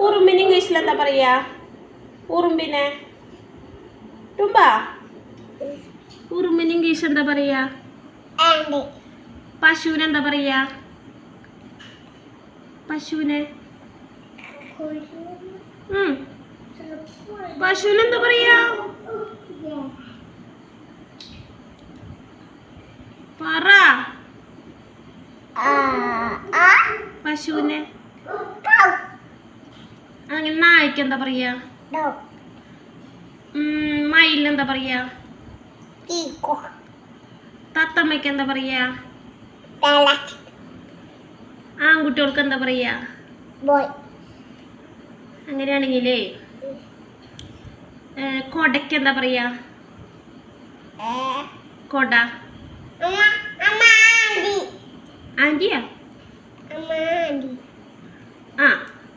ഉറുമ്പിന് ഇംഗ്ലീഷിൽ എന്താ പറയാ? ഉറുമ്പിനെ തുമ്പ ഉറുമ്പിന് ഇംഗ്ലീഷ് എന്താ പറയാ? പശുവിന് എന്താ പറയാ? പശുവിനെ പശുവിന് എന്താ പറയാ? പറ. പശുവിനെ അങ്ങനെ. നായ്ക്ക് എന്താ പറയാ? മയിലിന് എന്താ പറയാ? തത്തമ്മയ്ക്ക് എന്താ പറയാ? ആൺകുട്ടികൾക്ക് എന്താ പറയാ? അങ്ങനെയാണെങ്കിലേ കൊടയ്ക്ക് എന്താ പറയാ? കൊട. ആന്റിയാ? ആ,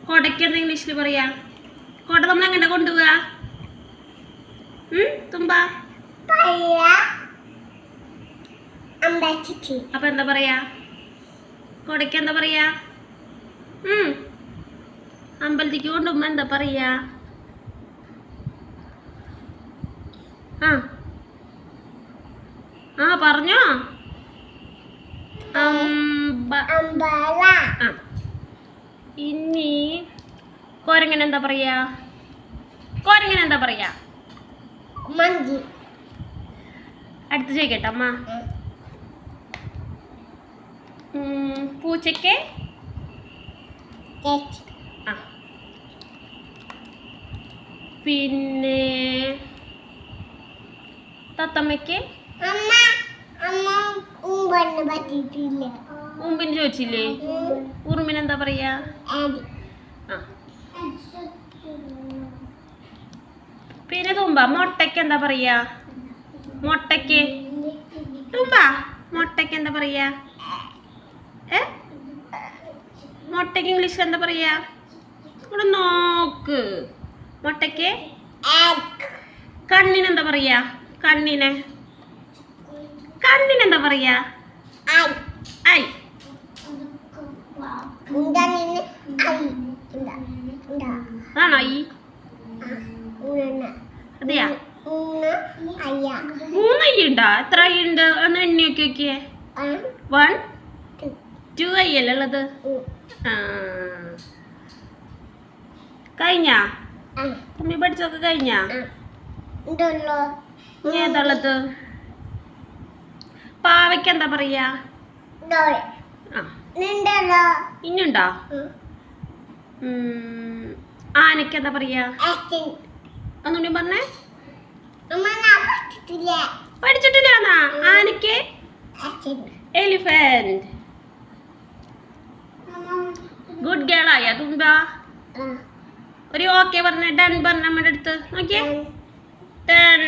കൊടയ്ക്ക് എന്താ ഇംഗ്ലീഷിൽ പറയാ? കൊട നമ്മൾ എങ്ങനെ കൊണ്ടുപോവാ? തുമ്പ അപ്പൊ എന്താ പറയാ? കൊടയ്ക്ക് എന്താ പറയാ? അമ്പലത്തേക്ക് കൊണ്ടുപോകുമ്പോ എന്താ പറയാ? ആ പറഞ്ഞോ. ഇനി കോരങ്ങനെ എന്താ പറയാ? കോരങ്ങനെ എന്താ പറയാ? അടുത്ത് ചോദിക്കട്ടെ അമ്മ. പൂച്ചയ്ക്ക് പിന്നെ തത്തമ്മയ്ക്ക് ഉമ്പിന് ചോദിച്ചില്ലേ? ഉറുമ്പിന് എന്താ പറയാ? പിന്നെ തുമ്പ മുട്ടയ്ക്ക് എന്താ പറയാ? മുട്ടയ്ക്ക് തുമ്പ മുട്ടയ്ക്ക് എന്താ പറയാ? മുട്ടയ്ക്ക് ഇംഗ്ലീഷിൽ എന്താ പറയാ? ഇവിടെ നോക്ക്. മുട്ടയ്ക്ക് കണ്ണിനെന്താ പറയാ? കണ്ണിനെന്താ പറയാ? ഐ. ആണോ ഈ? അതെയാ? 3 ഐ ഉണ്ടാ? എത്ര ഐ ഉണ്ട്? ഒന്ന് എണ്ണിയൊക്കെ നോക്കിയേ. 1 2 ഐ അല്ലേ ഉള്ളത്? കഴിഞ്ഞാ? തുമ്മി പഠിച്ചൊക്കെ കഴിഞ്ഞാ? ഇനി ഏതാള്ളത്? പാവയ്ക്ക് എന്താ പറയാ? ഇനിയുണ്ടോ? ആനയ്ക്ക് എന്താ പറയാ? ഒന്നുകൂടി പറഞ്ഞേ. പഠിച്ചിട്ടില്ലാന്നാ? ആനയ്ക്ക് എലിഫന്റ്. ഗുഡ് ഗേൾ ആയ തുമ്പ. ഒരു ഓക്കെ പറഞ്ഞ ഡൺ പറഞ്ഞ നമ്മുടെ അടുത്ത് നോക്കിയേ. ഡൺ.